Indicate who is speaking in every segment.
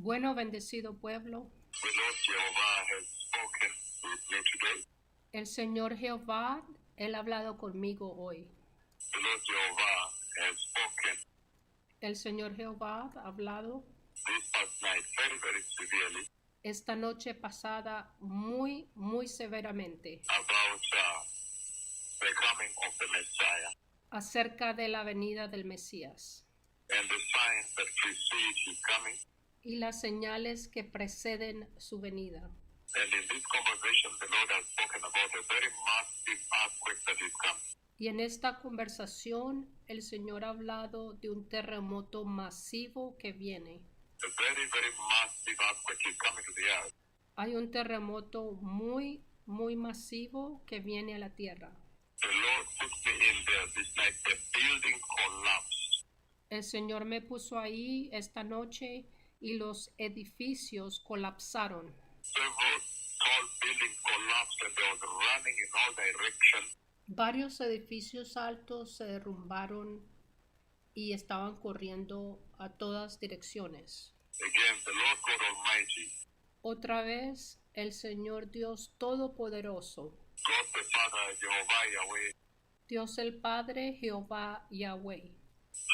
Speaker 1: Bueno, bendecido pueblo,
Speaker 2: The Lord Jehovah has spoken with me today.
Speaker 1: el Señor Jehová, Él ha hablado conmigo hoy.
Speaker 2: The Lord Jehovah has spoken
Speaker 1: El Señor Jehová ha hablado
Speaker 2: this past night very severely
Speaker 1: esta noche pasada muy severamente
Speaker 2: about the coming of the Messiah
Speaker 1: acerca de la venida del Mesías
Speaker 2: and the signs that precede his coming.
Speaker 1: y las señales que preceden su venida.
Speaker 2: And in this conversation, the Lord has spoken about a very massive earthquake that is coming.
Speaker 1: Y en esta conversación el Señor ha hablado de un terremoto masivo que viene.
Speaker 2: A very massive earthquake is coming to the earth.
Speaker 1: Hay un terremoto muy masivo que viene a la tierra.
Speaker 2: The Lord put me in there this night. The building collapsed.
Speaker 1: El Señor me puso ahí esta noche y los edificios colapsaron.
Speaker 2: Several tall buildings collapsed and there was running in all directions.
Speaker 1: Varios edificios altos se derrumbaron y estaban corriendo a todas direcciones.
Speaker 2: Again, the Lord God Almighty,
Speaker 1: Otra vez, el Señor Dios Todopoderoso,
Speaker 2: God the Father, Jehovah Yahweh,
Speaker 1: Dios el Padre, Jehová Yahweh.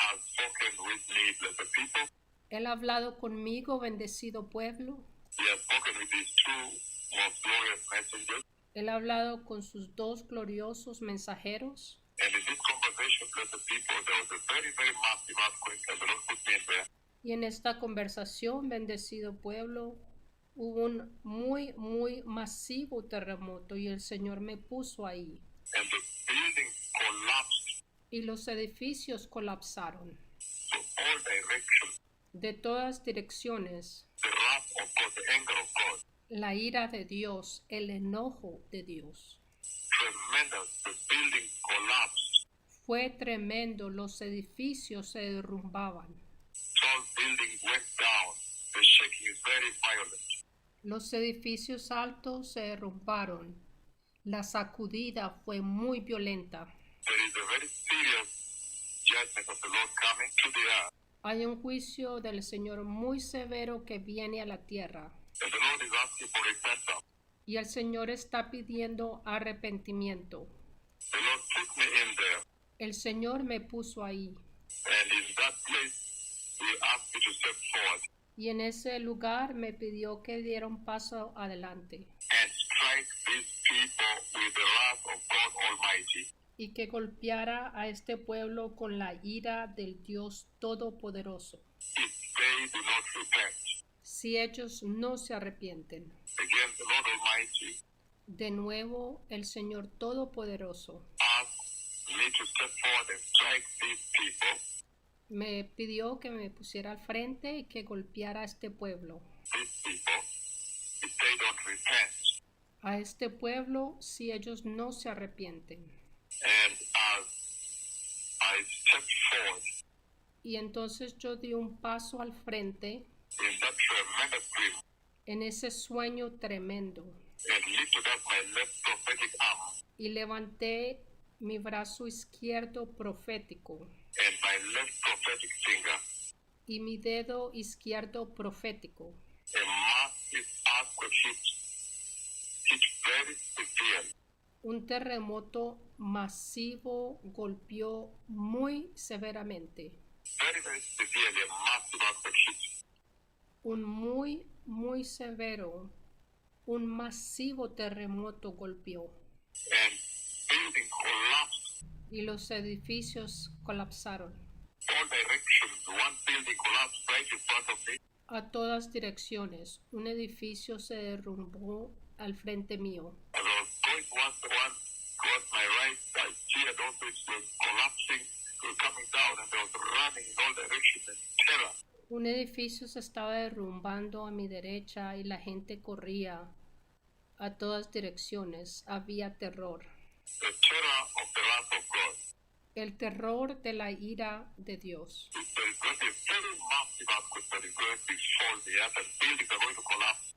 Speaker 2: has spoken with me, blessed people.
Speaker 1: Él ha hablado conmigo, bendecido pueblo.
Speaker 2: He has spoken with his two most glorious messengers.
Speaker 1: Él ha hablado con sus dos gloriosos mensajeros.
Speaker 2: And in this conversation, blessed people, there was a very massive earthquake and the Lord put me in there.
Speaker 1: Y en esta conversación, bendecido pueblo, hubo un muy masivo terremoto y el Señor me puso ahí.
Speaker 2: And the building collapsed
Speaker 1: Y los edificios colapsaron
Speaker 2: to all directions.
Speaker 1: de todas direcciones.
Speaker 2: The wrath of God, the anger of God,
Speaker 1: La ira de Dios, el enojo de Dios.
Speaker 2: tremendous. The building collapsed.
Speaker 1: Fue tremendo, los edificios se derrumbaban.
Speaker 2: Tall buildings went down. The shaking is very violent.
Speaker 1: Los edificios altos se derrumbaron. La sacudida fue muy violenta.
Speaker 2: There is a very serious judgment of the Lord coming to the earth.
Speaker 1: Hay un juicio del Señor muy severo que viene a la tierra.
Speaker 2: And the Lord is asking for repentance.
Speaker 1: Y el Señor está pidiendo arrepentimiento.
Speaker 2: The Lord put me in there.
Speaker 1: El Señor me puso ahí.
Speaker 2: And in that place, He asked me to step forward
Speaker 1: Y en ese lugar me pidió que diera un paso adelante.
Speaker 2: and strike these people with the wrath of God Almighty.
Speaker 1: Y que golpeara a este pueblo con la ira del Dios Todopoderoso.
Speaker 2: If they do not repent.
Speaker 1: Si ellos no se arrepienten.
Speaker 2: Again, the Lord Almighty
Speaker 1: De nuevo, el Señor Todopoderoso
Speaker 2: asked me to step forward and strike these people.
Speaker 1: me pidió que me pusiera al frente y que golpeara a este pueblo.
Speaker 2: These people, if they don't repent.
Speaker 1: A este pueblo si ellos no se arrepienten.
Speaker 2: And as I stepped forward
Speaker 1: Y entonces yo di un paso al frente
Speaker 2: in that tremendous dream
Speaker 1: en ese sueño tremendo
Speaker 2: and lifted up my left prophetic arm
Speaker 1: y levanté mi brazo izquierdo profético
Speaker 2: and my left prophetic finger,
Speaker 1: y mi dedo izquierdo profético.
Speaker 2: a massive earthquake hit very severe.
Speaker 1: Un terremoto masivo golpeó muy severamente.
Speaker 2: Very severely, a massive earthquake hit.
Speaker 1: Un muy severo, un masivo terremoto golpeó
Speaker 2: And building collapsed
Speaker 1: y los edificios colapsaron
Speaker 2: all directions. One building collapsed right in front of me.
Speaker 1: a todas direcciones. Un edificio se derrumbó al frente mío.
Speaker 2: As I was going towards my right, I feared also it was collapsing, it was coming down, and there was running in all directions and terror.
Speaker 1: Un edificio se estaba derrumbando a mi derecha y la gente corría a todas direcciones. Había terror.
Speaker 2: The terror of the wrath of God.
Speaker 1: El terror de la ira de Dios.
Speaker 2: There is going to be a very massive earthquake that is going to befall the earth, and buildings are going to collapse.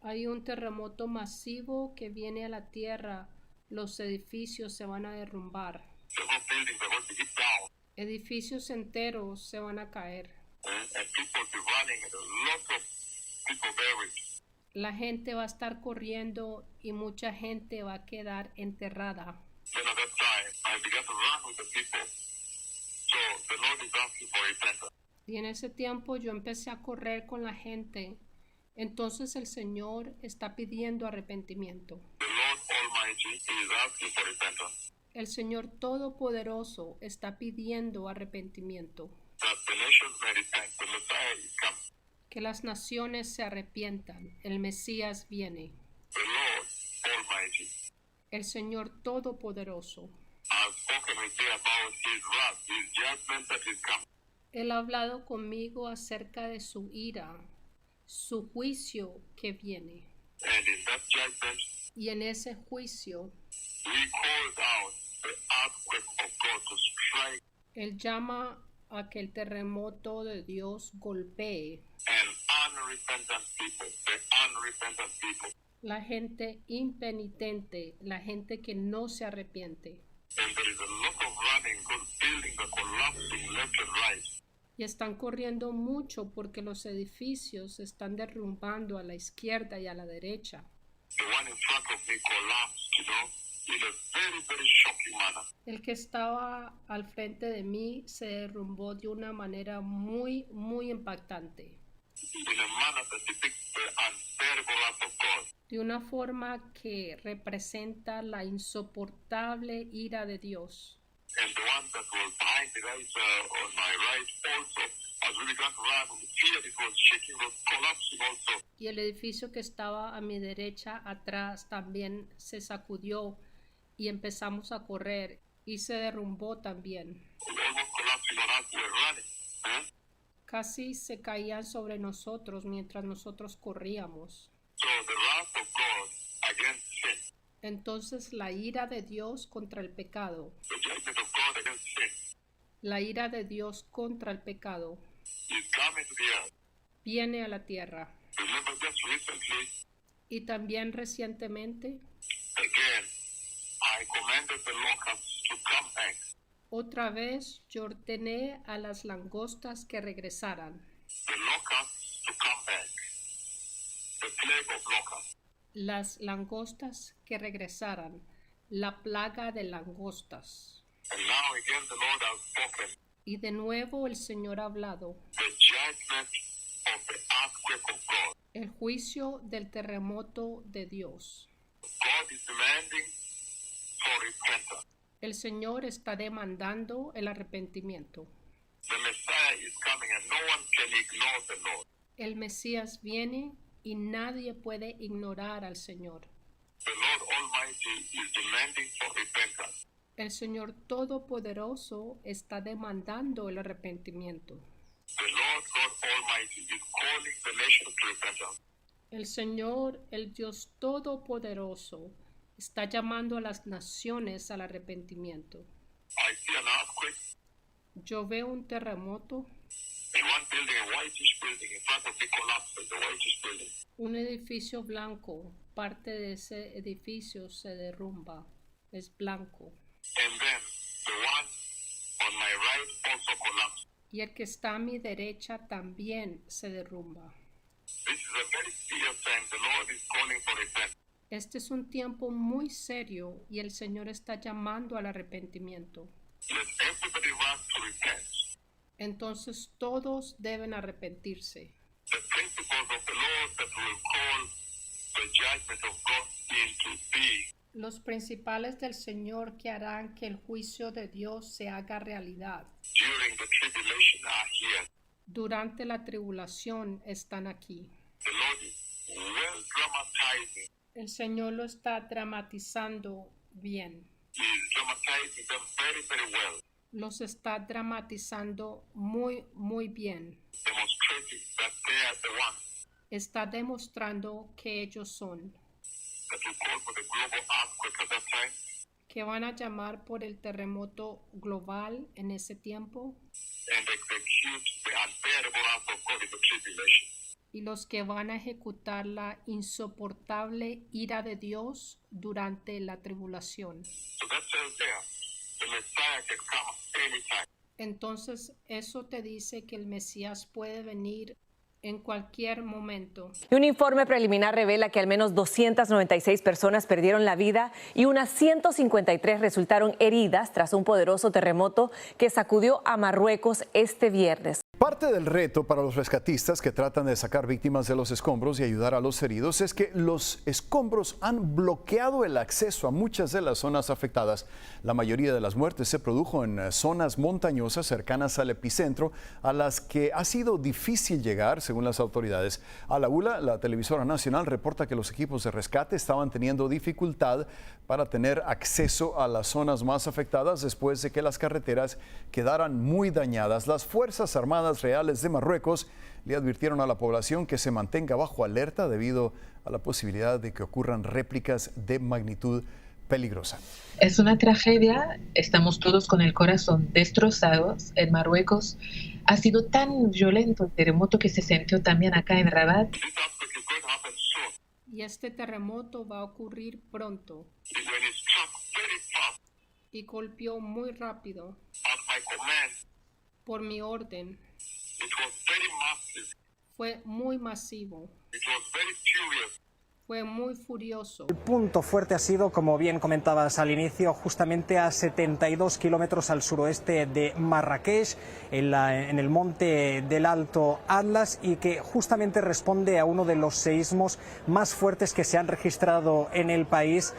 Speaker 1: Hay un terremoto masivo que viene a la tierra. Los edificios se van a derrumbar.
Speaker 2: Several buildings are going to hit down,
Speaker 1: Edificios enteros se van a caer.
Speaker 2: and people will be running, and a lot of people buried.
Speaker 1: La gente va a estar corriendo y mucha gente va a quedar enterrada.
Speaker 2: Then at that time, I began to run with the people. So the Lord is asking for repentance.
Speaker 1: Y en ese tiempo yo empecé a correr con la gente. Entonces el Señor está pidiendo arrepentimiento.
Speaker 2: The Lord Almighty is asking for repentance.
Speaker 1: El Señor Todopoderoso está pidiendo arrepentimiento.
Speaker 2: That the nations may repent. The Messiah is coming.
Speaker 1: Que las naciones se arrepientan. El Mesías viene.
Speaker 2: The Lord Almighty
Speaker 1: El Señor Todopoderoso.
Speaker 2: has spoken with me about his wrath, his judgment that is coming.
Speaker 1: Él ha hablado conmigo acerca de su ira, su juicio que viene.
Speaker 2: And in that judgment,
Speaker 1: Y en ese juicio,
Speaker 2: we call down the earthquake of God to strike
Speaker 1: Él llama a que el terremoto de Dios golpee
Speaker 2: an unrepentant people, the unrepentant people.
Speaker 1: la gente impenitente, la gente que no se arrepiente.
Speaker 2: And there is a lot of running, good buildings are collapsing left and right.
Speaker 1: Y están corriendo mucho porque los edificios se están derrumbando a la izquierda y a la derecha.
Speaker 2: The one in front of me collapsed, in a very, very shocking manner.
Speaker 1: El que estaba al frente de mí se derrumbó de una manera muy, muy impactante.
Speaker 2: In a manner that depicts the unbearable wrath of God.
Speaker 1: De una forma que representa la insoportable ira de Dios.
Speaker 2: And the one that was behind me, right on my right, also, as we began to run, we feared it was shaking, was collapsing also.
Speaker 1: Y el edificio que estaba a mi derecha atrás también se sacudió y empezamos a correr y se derrumbó también.
Speaker 2: Almost collapsing on us, we were running.
Speaker 1: Casi se caían sobre nosotros mientras nosotros corríamos.
Speaker 2: So the wrath of God against sin,
Speaker 1: Entonces la ira de Dios contra el pecado,
Speaker 2: the judgment of God against sin,
Speaker 1: la ira de Dios contra el pecado,
Speaker 2: is coming to the earth.
Speaker 1: viene a la tierra.
Speaker 2: Remember just recently,
Speaker 1: Y también recientemente,
Speaker 2: again, I commanded the locusts to come back.
Speaker 1: otra vez yo ordené a las langostas que regresaran.
Speaker 2: The locusts to come back. The plague of locusts.
Speaker 1: Las langostas que regresaran, la plaga de langostas.
Speaker 2: And now again the Lord has spoken.
Speaker 1: Y de nuevo el Señor ha hablado,
Speaker 2: The judgment of the earthquake of God.
Speaker 1: el juicio del terremoto de Dios.
Speaker 2: God is demanding for repentance.
Speaker 1: El Señor está demandando el arrepentimiento.
Speaker 2: The Messiah is coming and no one can ignore the Lord.
Speaker 1: El Mesías viene y nadie puede ignorar al Señor.
Speaker 2: The Lord Almighty is demanding for repentance.
Speaker 1: El Señor Todopoderoso está demandando el arrepentimiento.
Speaker 2: The Lord God Almighty is calling the nation to repentance.
Speaker 1: El Señor, el Dios Todopoderoso, está llamando a las naciones al arrepentimiento.
Speaker 2: I see an earthquake
Speaker 1: Yo veo un terremoto,
Speaker 2: in one building, a whitish building in front of me collapses, the whitish building.
Speaker 1: un edificio blanco, parte de ese edificio se derrumba, es blanco.
Speaker 2: And then the one on my right also collapsed.
Speaker 1: Y el que está a mi derecha también se derrumba.
Speaker 2: This is a very serious time. The Lord is calling for repentance.
Speaker 1: Este es un tiempo muy serio y el Señor está llamando al arrepentimiento.
Speaker 2: Let everybody run to repent.
Speaker 1: Entonces todos deben arrepentirse.
Speaker 2: The principles of the Lord that will call the judgment of God into being.
Speaker 1: Los principales del Señor que harán que el juicio de Dios se haga realidad.
Speaker 2: During the tribulation are here.
Speaker 1: Durante la tribulación están aquí.
Speaker 2: The Lord is well dramatizing.
Speaker 1: El Señor lo está dramatizando bien.
Speaker 2: He is dramatizing them very, very well.
Speaker 1: Los está dramatizando muy, muy bien.
Speaker 2: Demonstrating that they are the ones
Speaker 1: Está demostrando que ellos son,
Speaker 2: that will call for the global earthquake at that time.
Speaker 1: que van a llamar por el terremoto global en ese tiempo
Speaker 2: And execute the unbearable wrath of God in the tribulation.
Speaker 1: y los que van a ejecutar la insoportable ira de Dios durante la tribulación.
Speaker 2: So that says there, the Messiah can come anytime.
Speaker 1: Entonces eso te dice que el Mesías puede venir en cualquier momento.
Speaker 3: Y un informe preliminar revela que al menos 296 personas perdieron la vida y unas 153 resultaron heridas tras un poderoso terremoto que sacudió a Marruecos este viernes.
Speaker 4: Parte del reto para los rescatistas que tratan de sacar víctimas de los escombros y ayudar a los heridos es que los escombros han bloqueado el acceso a muchas de las zonas afectadas. La mayoría de las muertes se produjo en zonas montañosas cercanas al epicentro, a las que ha sido difícil llegar, según las autoridades. A la ULA, la televisora nacional, reporta que los equipos de rescate estaban teniendo dificultad para tener acceso a las zonas más afectadas después de que las carreteras quedaran muy dañadas. Las Fuerzas Armadas Reales de Marruecos le advirtieron a la población que se mantenga bajo alerta debido a la posibilidad de que ocurran réplicas de magnitud peligrosa.
Speaker 5: Es una tragedia, estamos todos con el corazón destrozados. En Marruecos ha sido tan violento el terremoto que se sintió también acá en Rabat.
Speaker 1: Y este terremoto va a ocurrir pronto. Y golpeó muy rápido. Por mi orden. Fue muy masivo. Fue muy furioso.
Speaker 6: El punto fuerte ha sido, como bien comentabas al inicio, justamente a 72 kilómetros al suroeste de Marrakech, en el monte del Alto Atlas, y que justamente responde a uno de los seísmos más fuertes que se han registrado en el país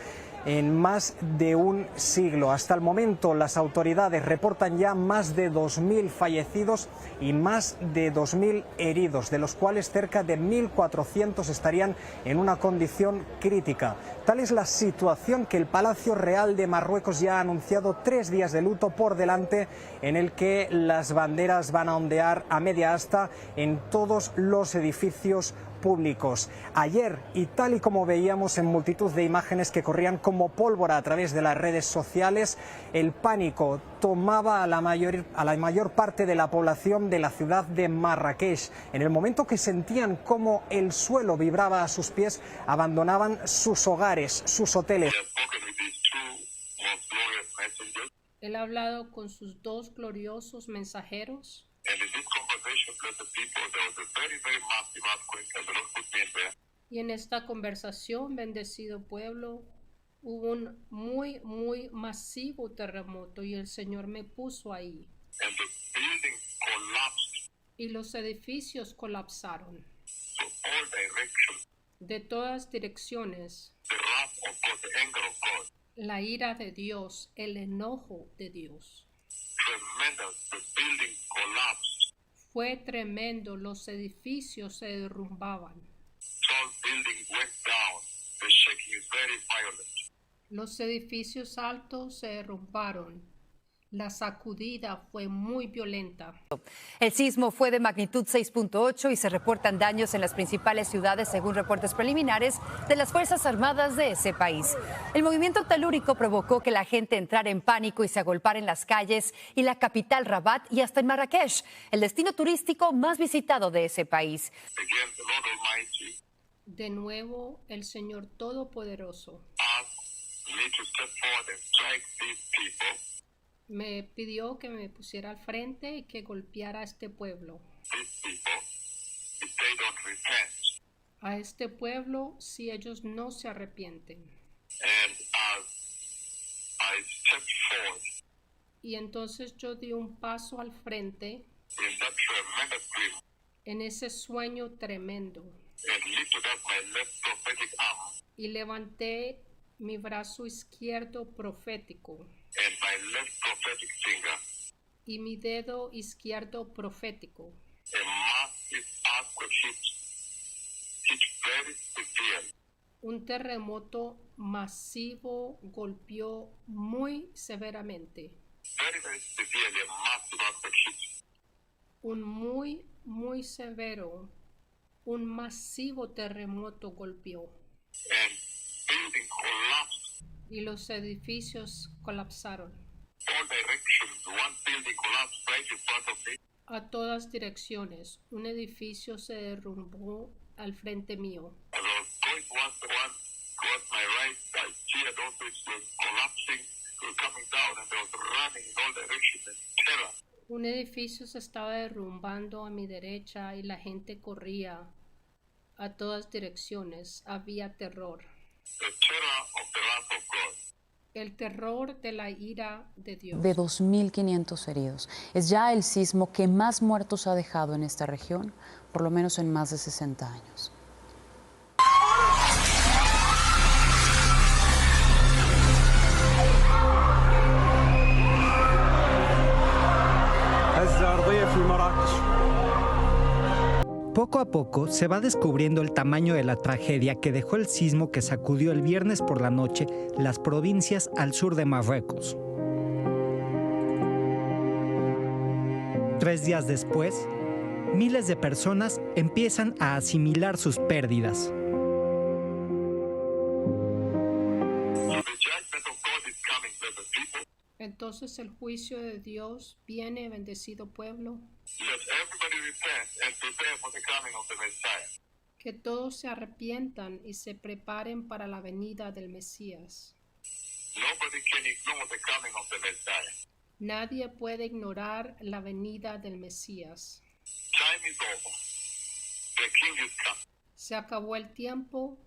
Speaker 6: en más de un siglo. Hasta el momento, las autoridades reportan ya más de 2.000 fallecidos y más de 2.000 heridos, de los cuales cerca de 1.400 estarían en una condición crítica. Tal es la situación que el Palacio Real de Marruecos ya ha anunciado 3 días de luto por delante, en el que las banderas van a ondear a media asta en todos los edificios públicos. Ayer, y tal y como veíamos en multitud de imágenes que corrían como pólvora a través de las redes sociales, el pánico tomaba a la mayor parte de la población de la ciudad de Marrakech. En el momento que sentían cómo el suelo vibraba a sus pies, abandonaban sus hogares, sus hoteles.
Speaker 1: Él ha hablado con sus 2 gloriosos mensajeros. Y en esta conversación, bendecido pueblo, hubo un muy masivo terremoto y el Señor me puso ahí. Y los edificios colapsaron. De todas direcciones. La ira de Dios, el enojo de Dios. Fue tremendo, los edificios se derrumbaban. Los edificios altos se derrumbaron. La sacudida fue muy violenta.
Speaker 7: El sismo fue de magnitud 6.8 y se reportan daños en las principales ciudades según reportes preliminares de las Fuerzas Armadas de ese país. El movimiento telúrico provocó que la gente entrara en pánico y se agolpara en las calles y la capital Rabat y hasta en Marrakech, el destino turístico más visitado de ese país.
Speaker 1: De nuevo, el Señor Todopoderoso me pidió que me pusiera al frente y que golpeara a este pueblo. A este pueblo si ellos no se arrepienten. Y entonces yo di un paso al frente en ese sueño tremendo. Y levanté mi brazo izquierdo profético. Y mi dedo izquierdo profético. Un terremoto masivo golpeó muy severamente. Un muy severo, un masivo terremoto golpeó. Y los edificios colapsaron. A todas direcciones, un edificio se derrumbó al frente mío. Un edificio se estaba derrumbando a mi derecha y la gente corría a todas direcciones. Había terror.
Speaker 2: The terror of the wrath of God.
Speaker 1: El terror de la ira de Dios.
Speaker 8: De 2.500 heridos. Es ya el sismo que más muertos ha dejado en esta región, por lo menos en más de 60 años.
Speaker 6: Poco a poco se va descubriendo el tamaño de la tragedia que dejó el sismo que sacudió el viernes por la noche las provincias al sur de Marruecos. 3 días después, miles de personas empiezan a asimilar sus pérdidas.
Speaker 1: Entonces el juicio de Dios viene, bendecido pueblo.
Speaker 2: Let everybody repent and prepare for the coming of the Messiah.
Speaker 1: Que todos se arrepientan y se preparen para la venida del Mesías.
Speaker 2: Nobody can ignore the coming of the Messiah.
Speaker 1: Nadie puede ignorar la venida del Mesías.
Speaker 2: Time is over. The King is coming.
Speaker 1: Se acabó el tiempo,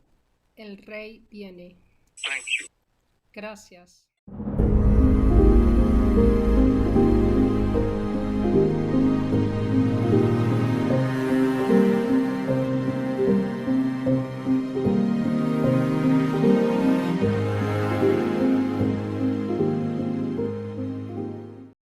Speaker 1: el Rey viene.
Speaker 2: Thank you.
Speaker 1: Gracias.